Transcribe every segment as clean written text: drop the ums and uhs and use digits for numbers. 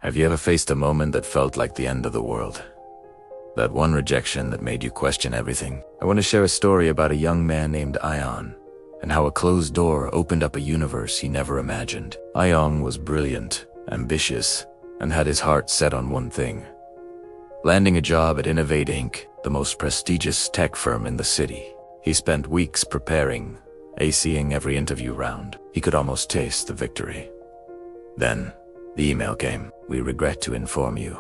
Have you ever faced a moment that felt like the end of the world? That one rejection that made you question everything? I want to share a story about a young man named Ion, and how a closed door opened up a universe he never imagined. Ion was brilliant, ambitious, and had his heart set on one thing: landing a job at Innovate Inc., the most prestigious tech firm in the city. He spent weeks preparing, acing every interview round. He could almost taste the victory. Then, the email came. "We regret to inform you."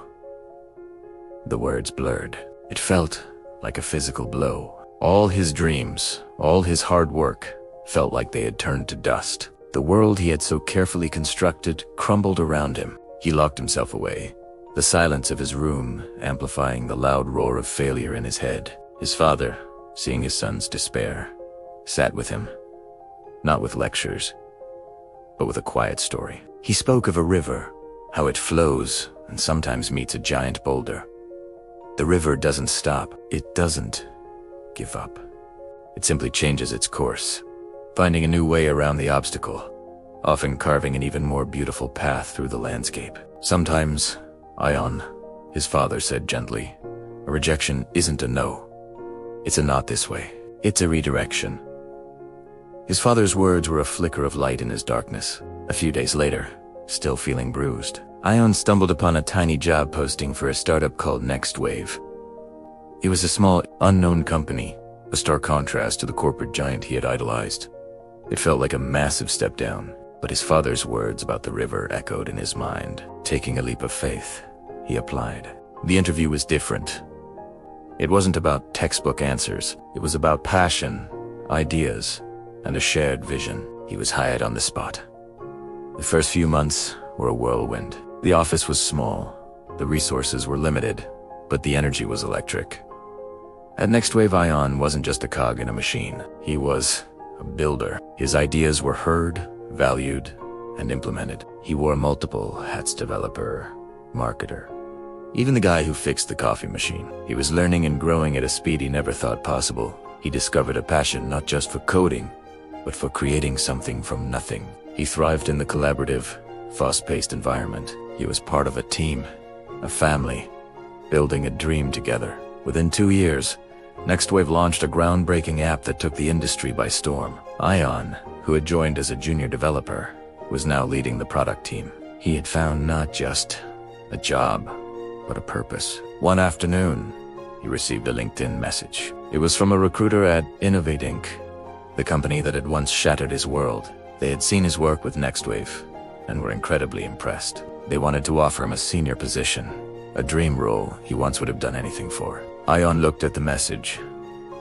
The words blurred. It felt like a physical blow. All his dreams, all his hard work, felt like they had turned to dust. The world he had so carefully constructed crumbled around him. He locked himself away, the silence of his room amplifying the loud roar of failure in his head. His father, seeing his son's despair, sat with him, not with lectures, but with a quiet story. He spoke of a river, how it flows and sometimes meets a giant boulder. The river doesn't stop. It doesn't give up. It simply changes its course, finding a new way around the obstacle, often carving an even more beautiful path through the landscape. "Sometimes, Ion," his father said gently, "a rejection isn't a no. It's a not this way. It's a redirection." His father's words were a flicker of light in his darkness. A few days later, still feeling bruised, Ion stumbled upon a tiny job posting for a startup called Next Wave. It was a small, unknown company, a stark contrast to the corporate giant he had idolized. It felt like a massive step down, but his father's words about the river echoed in his mind. Taking a leap of faith, he applied. The interview was different. It wasn't about textbook answers. It was about passion, ideas, and a shared vision. He was hired on the spot. The first few months were a whirlwind. The office was small, the resources were limited, but the energy was electric. At Next Wave, Ion wasn't just a cog in a machine. He was a builder. His ideas were heard, valued, and implemented. He wore multiple hats: developer, marketer, even the guy who fixed the coffee machine. He was learning and growing at a speed he never thought possible. He discovered a passion not just for coding, but for creating something from nothing. He thrived in the collaborative, fast-paced environment. He was part of a team, a family, building a dream together. Within 2 years, Next Wave launched a groundbreaking app that took the industry by storm. Ion, who had joined as a junior developer, was now leading the product team. He had found not just a job, but a purpose. One afternoon, he received a LinkedIn message. It was from a recruiter at Innovate Inc., the company that had once shattered his world. They had seen his work with Next Wave and were incredibly impressed. They wanted to offer him a senior position, a dream role he once would have done anything for. Ion looked at the message,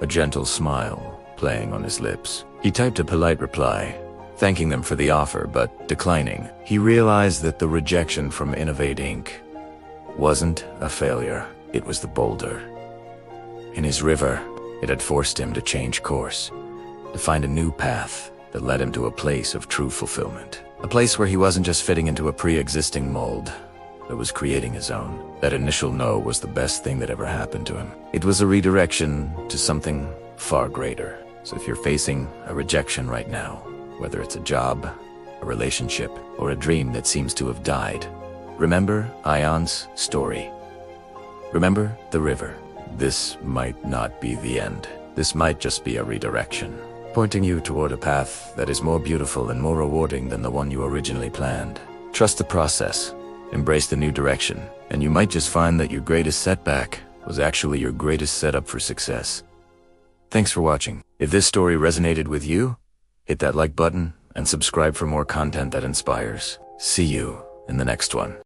a gentle smile playing on his lips. He typed a polite reply, thanking them for the offer but declining. He realized that the rejection from Innovate Inc. wasn't a failure, it was the boulder. In his river, it had forced him to change course, to find a new path that led him to a place of true fulfillment. A place where he wasn't just fitting into a pre-existing mold, but was creating his own. That initial no was the best thing that ever happened to him. It was a redirection to something far greater. So if you're facing a rejection right now, whether it's a job, a relationship, or a dream that seems to have died, remember Ion's story. Remember the river. This might not be the end. This might just be a redirection, pointing you toward a path that is more beautiful and more rewarding than the one you originally planned. Trust the process, embrace the new direction, and you might just find that your greatest setback was actually your greatest setup for success. Thanks for watching. If this story resonated with you, hit that like button and subscribe for more content that inspires. See you in the next one.